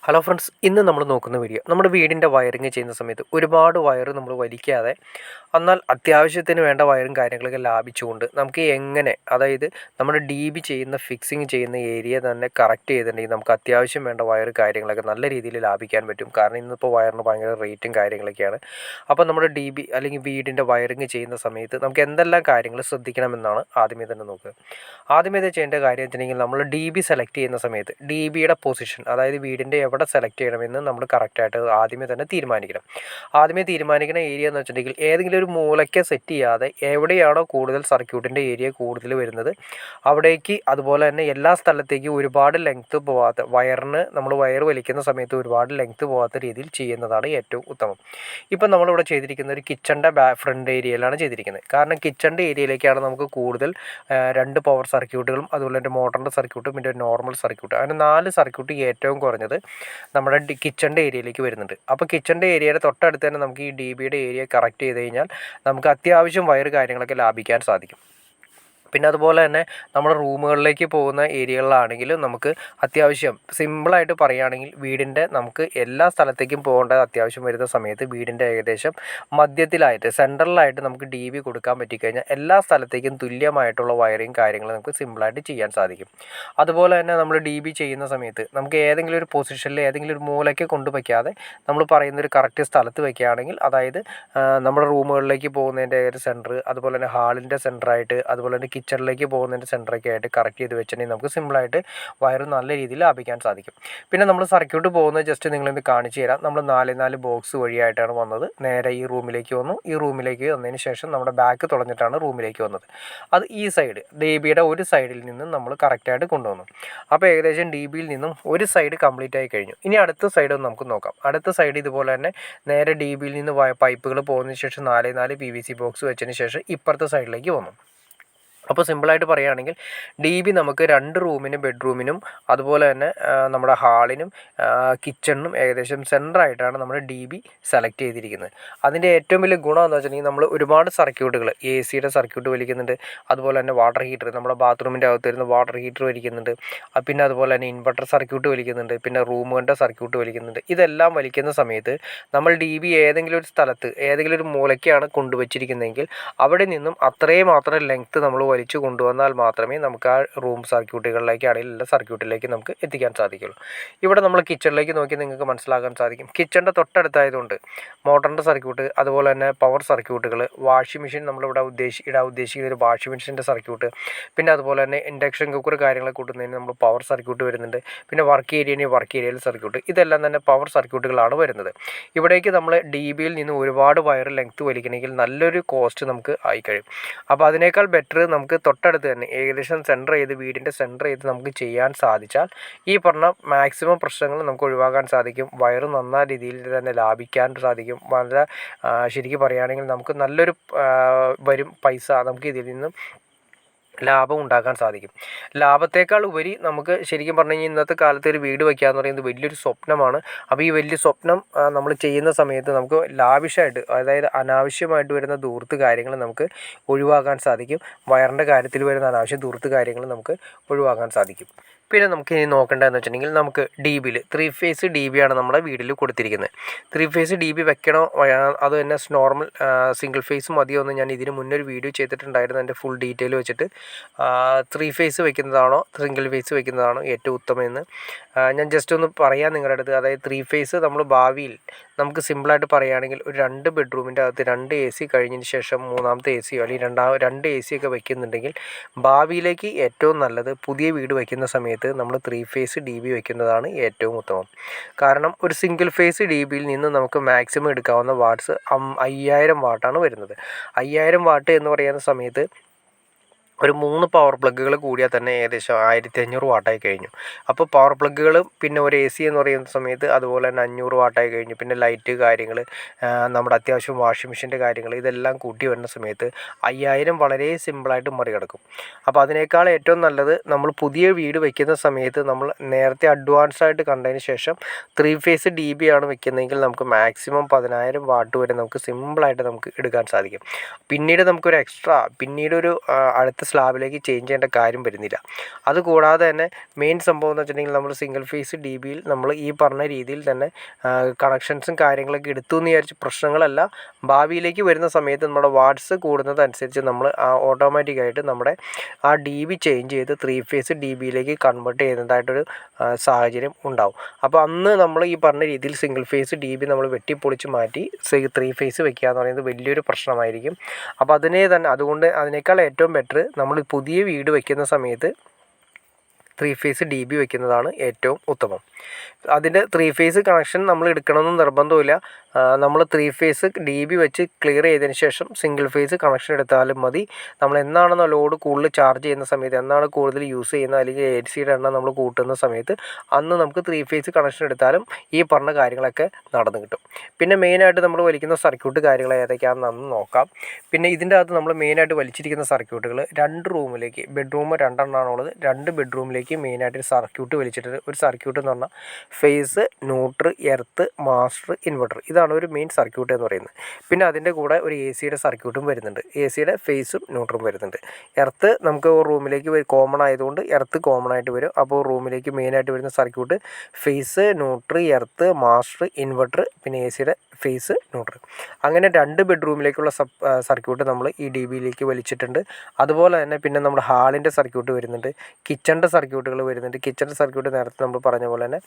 Hello friends, ഇന്ന് നമ്മൾ നോക്കുന്ന വീഡിയോ നമ്മുടെ വീടിൻ്റെ വയറിങ് ചെയ്യുന്ന സമയത്ത് ഒരുപാട് വയർ നമ്മൾ വലിക്കാതെ എന്നാൽ അത്യാവശ്യത്തിന് വേണ്ട വയറും കാര്യങ്ങളൊക്കെ ലാഭിച്ചുകൊണ്ട് നമുക്ക് എങ്ങനെ, അതായത് നമ്മുടെ ചെയ്യുന്ന ഫിക്സിങ് ചെയ്യുന്ന ഏരിയ തന്നെ കറക്റ്റ് ചെയ്തിട്ടുണ്ടെങ്കിൽ നമുക്ക് അത്യാവശ്യം വേണ്ട വയർ കാര്യങ്ങളൊക്കെ നല്ല രീതിയിൽ ലാഭിക്കാൻ പറ്റും. കാരണം ഇന്നിപ്പോൾ വയറിന് ഭയങ്കര റേറ്റും കാര്യങ്ങളൊക്കെയാണ്. അപ്പോൾ നമ്മുടെ അല്ലെങ്കിൽ വീടിൻ്റെ വയറിങ് ചെയ്യുന്ന സമയത്ത് നമുക്ക് എന്തെല്ലാം കാര്യങ്ങൾ ശ്രദ്ധിക്കണമെന്നാണ് ആദ്യമേ തന്നെ നോക്കുക. ആദ്യമേ ചെയ്യേണ്ട കാര്യം വെച്ചിട്ടുണ്ടെങ്കിൽ നമ്മൾ സെലക്ട് ചെയ്യുന്ന സമയത്ത് യുടെ പൊസിഷൻ, അതായത് വീടിൻ്റെ എവിടെ സെലക്ട് ചെയ്യണമെന്ന് നമ്മൾ കറക്റ്റായിട്ട് ആദ്യമേ തന്നെ തീരുമാനിക്കണം. ആദ്യമേ തീരുമാനിക്കുന്ന ഏരിയ എന്ന് വെച്ചിട്ടുണ്ടെങ്കിൽ ഏതെങ്കിലും ഒരു മൂലയ്ക്ക് സെറ്റ് ചെയ്യാതെ എവിടെയാണോ കൂടുതൽ സർക്യൂട്ടിൻ്റെ ഏരിയ കൂടുതൽ വരുന്നത് അവിടേക്ക്, അതുപോലെ തന്നെ എല്ലാ സ്ഥലത്തേക്കും ഒരുപാട് ലെങ്ത്ത് പോകാത്ത, വയറിന് നമ്മൾ വയർ വലിക്കുന്ന സമയത്ത് ഒരുപാട് ലെങ്ത്ത് പോകാത്ത രീതിയിൽ ചെയ്യുന്നതാണ് ഏറ്റവും ഉത്തമം. ഇപ്പം നമ്മളിവിടെ ചെയ്തിരിക്കുന്ന ഒരു കിച്ചണിൻ്റെ ഫ്രണ്ട് ഏരിയയിലാണ് ചെയ്തിരിക്കുന്നത്. കാരണം കിച്ചണിൻ്റെ ഏരിയയിലേക്കാണ് നമുക്ക് കൂടുതൽ 2 പവർ സർക്യൂട്ടുകളും അതുപോലെ തന്നെ മോട്ടറിൻ്റെ സർക്യൂട്ടും പിന്നെ നോർമൽ സർക്യൂട്ട്, അങ്ങനെ 4 സർക്യൂട്ട് ഏറ്റവും കുറഞ്ഞത് നമ്മുടെ കിച്ചണിൻ്റെ ഏരിയയിലേക്ക് വരുന്നുണ്ട്. അപ്പോൾ കിച്ചണിൻ്റെ ഏരിയയുടെ തൊട്ടടുത്ത് തന്നെ നമുക്ക് ഈ യുടെ ഏരിയ കറക്റ്റ് ചെയ്ത് കഴിഞ്ഞാൽ നമുക്ക് അത്യാവശ്യം വയർ കാര്യങ്ങളൊക്കെ ലാഭിക്കാൻ സാധിക്കും. പിന്നെ അതുപോലെ തന്നെ നമ്മുടെ റൂമുകളിലേക്ക് പോകുന്ന ഏരിയകളിലാണെങ്കിലും നമുക്ക് അത്യാവശ്യം സിമ്പിളായിട്ട് പറയുകയാണെങ്കിൽ വീടിൻ്റെ നമുക്ക് എല്ലാ സ്ഥലത്തേക്കും പോകേണ്ട അത്യാവശ്യം വരുന്ന സമയത്ത് വീടിൻ്റെ ഏകദേശം മധ്യത്തിലായിട്ട് സെൻട്രലായിട്ട് നമുക്ക് കൊടുക്കാൻ പറ്റിക്കഴിഞ്ഞാൽ എല്ലാ സ്ഥലത്തേക്കും തുല്യമായിട്ടുള്ള വയറിങ് കാര്യങ്ങൾ നമുക്ക് സിമ്പിളായിട്ട് ചെയ്യാൻ സാധിക്കും. അതുപോലെ തന്നെ നമ്മൾ ചെയ്യുന്ന സമയത്ത് നമുക്ക് ഏതെങ്കിലും ഒരു പൊസിഷനിൽ ഏതെങ്കിലും ഒരു മൂലയ്ക്ക് കൊണ്ടുവയ്ക്കാതെ നമ്മൾ പറയുന്നൊരു കറക്റ്റ് സ്ഥലത്ത് വയ്ക്കുകയാണെങ്കിൽ, അതായത് നമ്മുടെ റൂമുകളിലേക്ക് പോകുന്നതിൻ്റെ ഒരു സെൻറ്റർ, അതുപോലെ തന്നെ ഹാളിൻ്റെ സെൻറ്ററായിട്ട്, അതുപോലെ തന്നെ കിച്ചണിലേക്ക് പോകുന്നതിൻ്റെ സെൻറ്ററൊക്കെ ആയിട്ട് കറക്റ്റ് ചെയ്ത് വെച്ചിട്ടുണ്ടെങ്കിൽ നമുക്ക് സിമ്പിളായിട്ട് വയർ നല്ല രീതിയിൽ ലാഭിക്കാൻ സാധിക്കും. പിന്നെ നമ്മൾ സർക്യൂട്ട് പോകുന്നത് ജസ്റ്റ് നിങ്ങളിത് കാണിച്ചു തരാം. നമ്മൾ 4 ബോക്സ് വഴിയായിട്ടാണ് വന്നത്. നേരെ ഈ റൂമിലേക്ക് വന്നു. ഈ റൂമിലേക്ക് വന്നതിന് ശേഷം നമ്മുടെ ബാക്ക് തുളഞ്ഞിട്ടാണ് റൂമിലേക്ക് വന്നത്. അത് ഈ സൈഡ് യുടെ ഒരു സൈഡിൽ നിന്നും നമ്മൾ കറക്റ്റായിട്ട് കൊണ്ടുവന്നു. അപ്പോൾ ഏകദേശം യിൽ നിന്നും ഒരു സൈഡ് കംപ്ലീറ്റ് ആയി കഴിഞ്ഞു. ഇനി അടുത്ത സൈഡ് ഒന്ന് നമുക്ക് നോക്കാം. അടുത്ത സൈഡ് ഇതുപോലെ തന്നെ നേരെ യിൽ നിന്ന് പൈപ്പുകൾ പോകുന്നതിന് ശേഷം 4 PVC ബോക്സ് വെച്ചതിന് ശേഷം ഇപ്പുറത്തെ സൈഡിലേക്ക് വന്നു. അപ്പോൾ സിമ്പിളായിട്ട് പറയുകയാണെങ്കിൽ നമുക്ക് 2 റൂമിനും ബെഡ്റൂമിനും അതുപോലെ തന്നെ നമ്മുടെ ഹാളിനും കിച്ചണിനും ഏകദേശം സെൻറ്ററായിട്ടാണ് നമ്മൾ സെലക്ട് ചെയ്തിരിക്കുന്നത്. അതിൻ്റെ ഏറ്റവും വലിയ ഗുണം എന്ന് വെച്ചിട്ടുണ്ടെങ്കിൽ നമ്മൾ ഒരുപാട് സർക്യൂട്ടുകൾ, AC സർക്യൂട്ട് വലിക്കുന്നുണ്ട്, അതുപോലെ തന്നെ വാട്ടർ ഹീറ്റർ, നമ്മുടെ ബാത്റൂമിൻ്റെ അകത്ത് വരുന്ന വാട്ടർ ഹീറ്റർ വലിക്കുന്നുണ്ട്, പിന്നെ അതുപോലെ തന്നെ ഇൻവെർട്ടർ സർക്യൂട്ട് വലിക്കുന്നുണ്ട്, പിന്നെ റൂമുകളുടെ സർക്യൂട്ട് വലിക്കുന്നുണ്ട്. ഇതെല്ലാം വലിക്കുന്ന സമയത്ത് നമ്മൾ ഏതെങ്കിലും ഒരു സ്ഥലത്ത് ഏതെങ്കിലും ഒരു മൂലയ്ക്കാണ് കൊണ്ടുവച്ചിരിക്കുന്നതെങ്കിൽ അവിടെ നിന്നും അത്രയും മാത്രം ലെങ്ത്ത് നമ്മൾ വലിച്ചു കൊണ്ടുവന്നാൽ മാത്രമേ നമുക്ക് ആ റൂം സർക്യൂട്ടുകളിലേക്ക് ആണെങ്കിൽ എല്ലാ സർക്യൂട്ടിലേക്ക് നമുക്ക് എത്തിക്കാൻ സാധിക്കുള്ളൂ. ഇവിടെ നമ്മൾ കിച്ചണിലേക്ക് നോക്കി നിങ്ങൾക്ക് മനസ്സിലാക്കാൻ സാധിക്കും. കിച്ചണിൻ്റെ തൊട്ടടുത്തായതുകൊണ്ട് മോട്ടറിൻ്റെ സർക്യൂട്ട്, അതുപോലെ തന്നെ പവർ സർക്യൂട്ടുകൾ, വാഷിംഗ് മെഷീൻ നമ്മളിവിടെ ഇടാൻ ഉദ്ദേശിക്കുന്ന ഒരു വാഷിംഗ് മെഷീൻ്റെ സർക്യൂട്ട്, പിന്നെ അതുപോലെ തന്നെ ഇൻഡക്ഷൻ കുക്കർ കാര്യങ്ങളൊക്കെ കൂട്ടുന്നതിന് നമ്മൾ പവർ സർക്യൂട്ട് വരുന്നുണ്ട്. പിന്നെ വർക്ക് ഏരിയയിൽ സർക്യൂട്ട്, ഇതെല്ലാം തന്നെ പവർ സർക്യൂട്ടുകളാണ് വരുന്നത്. ഇവിടേക്ക് നമ്മൾ യിൽ നിന്ന് ഒരുപാട് വയർ ലെങ്ത്ത് വലിക്കണമെങ്കിൽ നല്ലൊരു കോസ്റ്റ് നമുക്ക് ആയിക്കഴിയും. അപ്പോൾ അതിനേക്കാൾ ബെറ്റർ നമുക്ക് തൊട്ടടുത്ത് തന്നെ ഏകദേശം വീടിൻ്റെ സെൻറ്റർ ചെയ്ത് നമുക്ക് ചെയ്യാൻ സാധിച്ചാൽ ഈ പറഞ്ഞ മാക്സിമം പ്രശ്നങ്ങൾ നമുക്ക് ഒഴിവാക്കാൻ സാധിക്കും. വയറ് നന്നായ രീതിയിൽ തന്നെ ലാഭിക്കാൻ സാധിക്കും. വളരെ ശരിക്കും പറയുകയാണെങ്കിൽ നമുക്ക് നല്ലൊരു വരും പൈസ നമുക്ക് ഇതിൽ നിന്നും ലാഭം ഉണ്ടാക്കാൻ സാധിക്കും. ലാഭത്തേക്കാൾ ഉപരി നമുക്ക് ശരിക്കും പറഞ്ഞു കഴിഞ്ഞാൽ ഇന്നത്തെ കാലത്ത് ഒരു വീട് വയ്ക്കുക എന്ന് പറയുന്നത് വലിയൊരു സ്വപ്നമാണ്. അപ്പോൾ ഈ വലിയ സ്വപ്നം നമ്മൾ ചെയ്യുന്ന സമയത്ത് നമുക്ക് ലാവിഷായിട്ട്, അതായത് അനാവശ്യമായിട്ട് വരുന്ന ധൂർത്ത് കാര്യങ്ങൾ നമുക്ക് ഒഴിവാക്കാൻ സാധിക്കും. വയറിൻ്റെ കാര്യത്തിൽ വരുന്ന അനാവശ്യ ധൂർത്ത് കാര്യങ്ങൾ നമുക്ക് ഒഴിവാക്കാൻ സാധിക്കും. പിന്നെ നമുക്ക് ഇനി നോക്കേണ്ടതെന്ന് വെച്ചിട്ടുണ്ടെങ്കിൽ നമുക്ക് ഡിബിയിൽ 3 ഫേസ് ആണ് നമ്മുടെ വീട്ടിൽ കൊടുത്തിരിക്കുന്നത്. 3 ഫേസ് വെക്കണോ അത് തന്നെ നോർമൽ സിംഗിൾ ഫേസ് മതിയോ എന്ന് ഞാൻ ഇതിന് മുന്നേ ഒരു വീഡിയോ ചെയ്തിട്ടുണ്ടായിരുന്നു. എൻ്റെ ഫുൾ ഡീറ്റെയിൽ വെച്ചിട്ട് 3 ഫേസ് വെക്കുന്നതാണോ സിംഗിൾ ഫേസ് വെക്കുന്നതാണോ ഏറ്റവും ഉത്തമമെന്ന് ഞാൻ ജസ്റ്റ് ഒന്ന് പറയാം നിങ്ങളുടെ അടുത്ത്. അതായത് 3 ഫേസ് നമ്മൾ ഭാവിയിൽ നമുക്ക് സിമ്പിളായിട്ട് പറയുകയാണെങ്കിൽ ഒരു 2 ബെഡ്റൂമിൻ്റെ അകത്ത് 2 AC കഴിഞ്ഞതിന് ശേഷം മൂന്നാമത്തെ AC അല്ലെങ്കിൽ 2 AC ഒക്കെ വെക്കുന്നുണ്ടെങ്കിൽ ഭാവിയിലേക്ക് ഏറ്റവും നല്ലത് പുതിയ വീട് വയ്ക്കുന്ന സമയത്ത് നമ്മൾ 3 ഫേസ് വെക്കുന്നതാണ് ഏറ്റവും ഉത്തമം. കാരണം ഒരു സിംഗിൾ ഫേസ് യിൽ നിന്ന് നമുക്ക് മാക്സിമം എടുക്കാവുന്ന വാട്ട്സ് 5000 വാട്ടാണ് വരുന്നത്. 5000 വാട്ട് എന്ന് പറയുന്ന സമയത്ത് ഒരു 3 പവർ പ്ലഗുകൾ കൂടിയാൽ തന്നെ ഏകദേശം 1500 വാട്ടായി കഴിഞ്ഞു. അപ്പോൾ പവർ പ്ലഗുകൾ പിന്നെ ഒരു AC എന്ന് പറയുന്ന സമയത്ത് അതുപോലെ തന്നെ 500 വാട്ടായി കഴിഞ്ഞു. പിന്നെ ലൈറ്റ് കാര്യങ്ങൾ, നമ്മുടെ അത്യാവശ്യം വാഷിംഗ് മെഷീൻ്റെ കാര്യങ്ങൾ, ഇതെല്ലാം കൂട്ടി വരുന്ന സമയത്ത് 5000 വളരെ സിമ്പിളായിട്ട് മറികടക്കും. അപ്പോൾ അതിനേക്കാൾ ഏറ്റവും നല്ലത് നമ്മൾ പുതിയ വീട് വയ്ക്കുന്ന സമയത്ത് നമ്മൾ നേരത്തെ അഡ്വാൻസ് ആയിട്ട് കണ്ടതിന് ശേഷം 3 ഫേസ് ആണ് വെക്കുന്നതെങ്കിൽ നമുക്ക് മാക്സിമം 10000 വാട്ട് വരെ നമുക്ക് സിമ്പിളായിട്ട് നമുക്ക് എടുക്കാൻ സാധിക്കും. പിന്നീട് നമുക്കൊരു എക്സ്ട്രാ അടുത്ത സ്ലാബിലേക്ക് ചേഞ്ച് ചെയ്യേണ്ട കാര്യം വരുന്നില്ല. അതുകൂടാതെ തന്നെ മെയിൻ സംഭവം എന്ന് വെച്ചിട്ടുണ്ടെങ്കിൽ നമ്മൾ സിംഗിൾ ഫേസ് ഡി ബിയിൽ നമ്മൾ ഈ പറഞ്ഞ രീതിയിൽ തന്നെ കണക്ഷൻസും കാര്യങ്ങളൊക്കെ എടുത്തു എന്ന് വിചാരിച്ച് പ്രശ്നങ്ങളല്ല. ഭാവിയിലേക്ക് വരുന്ന സമയത്ത് നമ്മുടെ വാട്ട്സ് കൂടുന്നതനുസരിച്ച് നമ്മൾ ഓട്ടോമാറ്റിക്കായിട്ട് നമ്മുടെ ആ ഡി ബി ചേഞ്ച് ചെയ്ത് 3 ഫേസ് ഡി ബിയിലേക്ക് കൺവേർട്ട് ചെയ്യുന്നതായിട്ടൊരു സാഹചര്യം ഉണ്ടാവും. അപ്പോൾ അന്ന് നമ്മൾ ഈ പറഞ്ഞ രീതിയിൽ സിംഗിൾ ഫേസ് ഡി ബി നമ്മൾ വെട്ടിപ്പൊളിച്ച് മാറ്റി 3 ഫേസ് വെക്കുക എന്ന് പറയുന്നത് വലിയൊരു പ്രശ്നമായിരിക്കും. അപ്പോൾ അതുകൊണ്ട് അതിനേക്കാൾ ഏറ്റവും ബെറ്റർ നമ്മൾ പുതിയ വീട് വയ്ക്കുന്ന സമയത്ത് 3 ഫേസ് ഡി ബി വയ്ക്കുന്നതാണ് ഏറ്റവും ഉത്തമം. അതിൻ്റെ 3 ഫേസ് കണക്ഷൻ നമ്മൾ എടുക്കണമെന്ന് നിർബന്ധമില്ല. നമ്മൾ 3 ഫേസ് ഡി ബി വെച്ച് ക്ലിയർ ചെയ്തതിന് ശേഷം സിംഗിൾ ഫേസ് കണക്ഷൻ എടുത്താലും മതി. നമ്മൾ എന്നാണെന്നോ ലോഡ് കൂടുതൽ ചാർജ് ചെയ്യുന്ന സമയത്ത്, എന്നാണ് കൂടുതൽ യൂസ് ചെയ്യുന്നത് അല്ലെങ്കിൽ എ സിയുടെ എണ്ണം നമ്മൾ കൂട്ടുന്ന സമയത്ത് അന്ന് നമുക്ക് 3 ഫേസ് കണക്ഷൻ എടുത്താലും ഈ പറഞ്ഞ കാര്യങ്ങളൊക്കെ നടന്നു കിട്ടും. പിന്നെ മെയിനായിട്ട് നമ്മൾ വലിക്കുന്ന സർക്യൂട്ട് കാര്യങ്ങൾ ഏതൊക്കെയാണെന്ന് അന്ന് നോക്കാം. പിന്നെ ഇതിൻ്റെ അകത്ത് നമ്മൾ മെയിനായിട്ട് വലിച്ചിരിക്കുന്ന സർക്യൂട്ടുകൾ 2 റൂമിലേക്ക്, ബെഡ്റൂം 2 എണ്ണമാണുള്ളത്, 2 ബെഡ്റൂമിലേക്ക് മെയിനായിട്ട് സർക്യൂട്ട് വലിച്ചിട്ടുണ്ട്. ഒരു സർക്യൂട്ട് എന്ന് പറഞ്ഞാൽ phase, neutral, earth, master, inverter, ഇതാണ് ഒരു മെയിൻ സർക്യൂട്ട് എന്ന് പറയുന്നത്. പിന്നെ അതിൻ്റെ കൂടെ ഒരു എ സിയുടെ സർക്യൂട്ടും വരുന്നുണ്ട്. എ സിയുടെ ഫേസും ന്യൂട്രലും വരുന്നുണ്ട്. എർത്ത് നമുക്ക് റൂമിലേക്ക് കോമൺ ആയതുകൊണ്ട് എർത്ത് കോമൺ ആയിട്ട് വരും. അപ്പോൾ റൂമിലേക്ക് മെയിനായിട്ട് വരുന്ന circuit phase, neutral, earth, master, inverter, പിന്നെ എ സിയുടെ ഫേസ്, ന്യൂട്രൽ. അങ്ങനെ 2 ബെഡ്റൂമിലേക്കുള്ള സർക്യൂട്ട് നമ്മൾ ഈ ഡി ബിയിലേക്ക് വലിച്ചിട്ടുണ്ട്. അതുപോലെ തന്നെ പിന്നെ നമ്മുടെ ഹാളിൻ്റെ സർക്യൂട്ട് വരുന്നുണ്ട്, കിച്ചണിൻ്റെ സർക്യൂട്ടുകൾ വരുന്നുണ്ട്. കിച്ചണിൻ്റെ സർക്യൂട്ട് നേരത്തെ നമ്മൾ പറഞ്ഞ പോലെ തന്നെ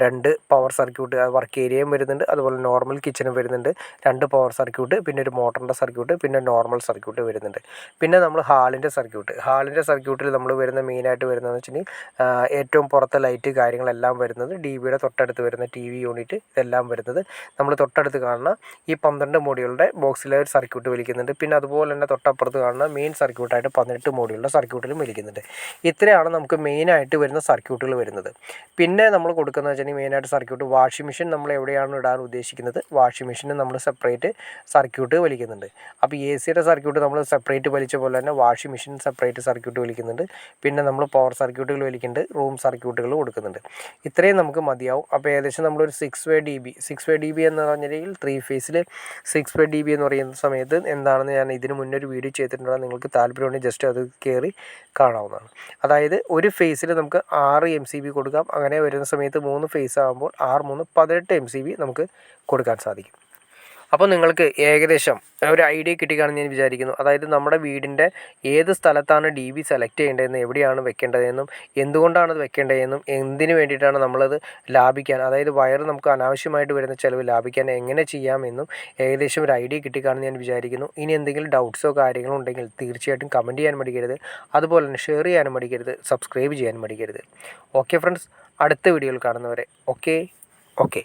2 പവർ സർക്യൂട്ട് വർക്ക് ഏരിയയും വരുന്നുണ്ട്. അതുപോലെ നോർമൽ കിച്ചണും വരുന്നുണ്ട്. 2 പവർ സർക്യൂട്ട്, പിന്നെ ഒരു മോട്ടറിൻ്റെ സർക്യൂട്ട്, പിന്നെ നോർമൽ സർക്യൂട്ട് വരുന്നുണ്ട്. പിന്നെ നമ്മൾ ഹാളിൻ്റെ സർക്യൂട്ടിൽ നമ്മൾ വരുന്ന മെയിനായിട്ട് വരുന്നതെന്ന് വെച്ചിട്ടുണ്ടെങ്കിൽ ഏറ്റവും പുറത്തെ ലൈറ്റ് കാര്യങ്ങളെല്ലാം വരുന്നത്, ഡി ബിയുടെ തൊട്ടടുത്ത് വരുന്ന ടി വി യൂണിറ്റ്, ഇതെല്ലാം വരുന്നത് നമ്മൾ തൊട്ടടുത്ത് കാണുന്ന ഈ 12 മോഡ്യൂളുടെ ബോക്സിലെ ഒരു സർക്യൂട്ട് വലിക്കുന്നുണ്ട്. പിന്നെ അതുപോലെ തന്നെ തൊട്ടപ്പുറത്ത് കാണുന്ന മെയിൻ സർക്യൂട്ടായിട്ട് 18 മോഡ്യൂളുടെ സർക്യൂട്ടിലും വലിക്കുന്നുണ്ട്. ഇത്രയാണ് നമുക്ക് മെയിനായിട്ട് വരുന്ന സർക്യൂട്ടുകൾ വരുന്നത്. പിന്നെ നമ്മൾ കൊടുക്കുന്നത് വെച്ചിട്ടുണ്ടെങ്കിൽ മെയിനായിട്ട് സർക്യൂട്ട് വാഷിംഗ് മെഷീൻ നമ്മൾ എവിടെയാണ് ഇടാൻ ഉദ്ദേശിക്കുന്നത്, വാഷിംഗ് മെഷീന് നമ്മൾ സെപ്പറേറ്റ് സർക്യൂട്ട് വലിക്കുന്നുണ്ട്. അപ്പോൾ എ സിയുടെ സർക്യൂട്ട് നമ്മൾ സെപ്പറേറ്റ് വലിച്ച പോലെ തന്നെ വാഷിംഗ് മെഷീൻ സെപ്പറേറ്റ് സർക്യൂട്ട് വലിക്കുന്നുണ്ട്. പിന്നെ നമ്മൾ പവർ സർക്യൂട്ടുകൾ വലിക്കുന്നുണ്ട്, റൂം സർക്യൂട്ടുകൾ കൊടുക്കുന്നുണ്ട്. ഇത്രയും നമുക്ക് മതിയാവും. അപ്പോൾ ഏകദേശം നമ്മളൊരു 6 വേ ഡി ബി എന്ന് പറഞ്ഞിട്ടുണ്ടെങ്കിൽ 3 ഫേസിൽ 6 വേ ഡി ബി എന്ന് പറയുന്ന സമയത്ത് എന്താണെന്ന് ഞാൻ ഇതിന് മുന്നേ ഒരു വീഡിയോ ചെയ്തിട്ടുണ്ട്. നിങ്ങൾക്ക് താല്പര്യമുണ്ടെങ്കിൽ ജസ്റ്റ് അത് കയറി കാണാവുന്നതാണ്. അതായത് ഒരു ഫേസിൽ നമുക്ക് 6 MCB കൊടുക്കാം. അങ്ങനെ വരുന്ന സമയത്ത് 3 ഫേസ് ആകുമ്പോൾ 6 3 18 MCB നമുക്ക് കൊടുക്കാൻ സാധിക്കും. അപ്പോൾ നിങ്ങൾക്ക് ഏകദേശം ഒരു ഐഡിയ കിട്ടിക്കാണെന്ന് ഞാൻ വിചാരിക്കുന്നു. അതായത് നമ്മുടെ വീടിൻ്റെ ഏത് സ്ഥലത്താണ് ഡി ബി സെലക്ട് ചെയ്യേണ്ടതെന്നും എവിടെയാണ് വെക്കേണ്ടതെന്നും എന്തുകൊണ്ടാണ് അത് വെക്കേണ്ടതെന്നും എന്തിനു വേണ്ടിയിട്ടാണ് നമ്മളത് ലാഭിക്കാൻ, അതായത് വയർ നമുക്ക് അനാവശ്യമായിട്ട് വരുന്ന ചിലവ് ലാഭിക്കാൻ എങ്ങനെ ചെയ്യാമെന്നും ഏകദേശം ഒരു ഐഡിയ കിട്ടിക്കാണെന്ന് ഞാൻ വിചാരിക്കുന്നു. ഇനി എന്തെങ്കിലും ഡൗട്ട്സോ കാര്യങ്ങളോ ഉണ്ടെങ്കിൽ തീർച്ചയായിട്ടും കമൻറ്റ് ചെയ്യാൻ മടിക്കരുത്. അതുപോലെ തന്നെ ഷെയർ ചെയ്യാനും മടിക്കരുത്, സബ്സ്ക്രൈബ് ചെയ്യാനും മടിക്കരുത്. ഓക്കെ ഫ്രണ്ട്സ്, അടുത്ത വീഡിയോയിൽ കാണുന്നവരെ ഓക്കെ.